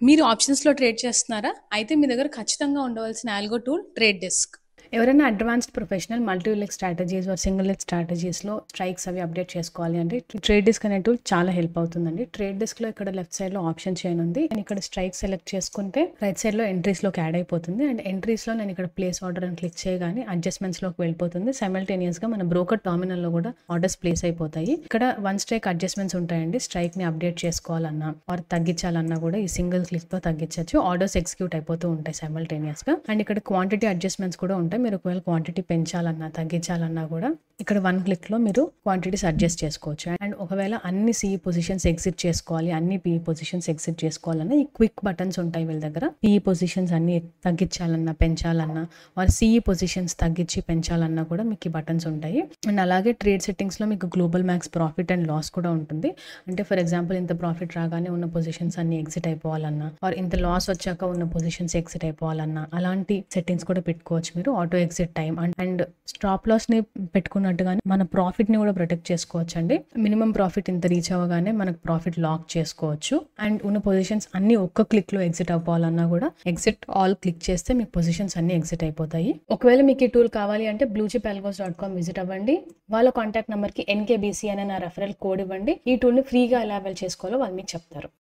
మీరు ఆప్షన్స్‌లో ట్రేడ్ చేస్తున్నారా? అయితే మీ దగ్గర ఖచ్చితంగా ఉండవలసిన ఆల్గో టూల్ ట్రేడ్ డెస్క్. ఎవరైనా advanced professional multi leg strategies or single leg స్ట్రాటజీస్లో స్ట్రైక్స్ అవి అప్డేట్ చేసుకోవాలి అంటే ట్రేడ్ డెస్క్ అనే టూల్ చాలా హెల్ప్ అవుతుందండి. ట్రేడ్ డెస్క్లో ఇక్కడ లెఫ్ట్ సైడ్లో ఆప్షన్ చేయను ఉంది. నేను ఇక్కడ స్ట్రైక్ సెలెక్ట్ చేసుకుంటే రైట్ సైడ్లో ఎంట్రీస్లోకి యాడ్ అయిపోతుంది. అండ్ ఎంట్రీస్లో నేను ఇక్కడ ప్లేస్ ఆర్డర్ అని క్లిక్ చేయగానే అడ్జస్ట్మెంట్స్లోకి వెళ్ళిపోతుంది. సైమల్టేనియస్గా మన బ్రోకర్ టర్మినల్లో కూడా ఆర్డర్స్ ప్లేస్ అయిపోతాయి. ఇక్కడ వన్ స్ట్రైక్ అడ్జస్ట్మెంట్స్ ఉంటాయండి. స్ట్రైక్ని అప్డేట్ చేసుకోవాలన్నా ఆర్ తగ్గించాలన్నా కూడా ఈ సింగిల్ క్లిక్తో తగ్గించవచ్చు. ఆర్డర్స్ ఎగ్జిక్యూట్ అయిపోతూ ఉంటాయి సైమల్టేనియస్గా. అండ్ ఇక్కడ క్వాంటిటీ అడ్జస్ట్మెంట్స్ కూడా ఉంటాయి. మీరు ఒకవేళ క్వాంటిటీ పెంచాలన్నా తగ్గించాలన్నా కూడా ఇక్కడ వన్ క్లిక్లో మీరు క్వాంటిటీస్ అడ్జస్ట్ చేసుకోవచ్చు. అండ్ ఒకవేళ అన్ని సిఈ పొజిషన్స్ ఎగ్జిట్ చేసుకోవాలి, అన్ని పిఈ పొజిషన్స్ ఎగ్జిట్ చేసుకోవాలన్నా ఈ క్విక్ బటన్స్ ఉంటాయి వీళ్ళ దగ్గర. పిఈ పొజిషన్స్ అన్ని తగ్గించాలన్నా పెంచాలన్నా వారి సిఈ పొజిషన్స్ తగ్గించి పెంచాలన్నా కూడా మీకు ఈ బటన్స్ ఉంటాయి. అండ్ అలాగే ట్రేడ్ సెట్టింగ్స్లో మీకు global max profit and loss కూడా ఉంటుంది. అంటే ఫర్ ఎగ్జాంపుల్ ఇంత ప్రాఫిట్ రాగానే ఉన్న పొజిషన్స్ అన్ని ఎగ్జిట్ అయిపోవాలన్నా ఆర్ ఇంత లాస్ వచ్చాక ఉన్న పొజిషన్స్ ఎగ్జిట్ అయిపోవాలన్నా అలాంటి సెట్టింగ్స్ కూడా పెట్టుకోవచ్చు మీరు. Auto exit time and stop loss ని పెట్టుకున్నట్టుగానే మన ప్రాఫిట్ ని కూడా ప్రొటెక్ట్ చేసుకోవచ్చు అండి. మినిమం ప్రాఫిట్ ఇంత రీచ్ అవ్వగానే మనకు ప్రాఫిట్ లాక్ చేసుకోవచ్చు. అండ్ ఉన్న పొజిషన్స్ అన్ని ఒక్క క్లిక్ లో ఎగ్జిట్ అవ్వాలన్నా కూడా ఎగ్జిట్ ఆల్ క్లిక్ చేస్తే మీకు పొజిషన్స్ అన్ని ఎగ్జిట్ అయిపోతాయి. ఒకవేళ మీకు ఈ టూల్ కావాలి అంటే bluechipalgos.com విజిట్ అవ్వండి. వాళ్ళ కాంటాక్ట్ నెంబర్ కి NKBC అనే నా రెఫరల్ కోడ్ ఇవ్వండి. ఈ టూల్ ని ఫ్రీగా ఎలా అవైల్ చేసుకోవాలో వాళ్ళు మీకు చెప్తారు.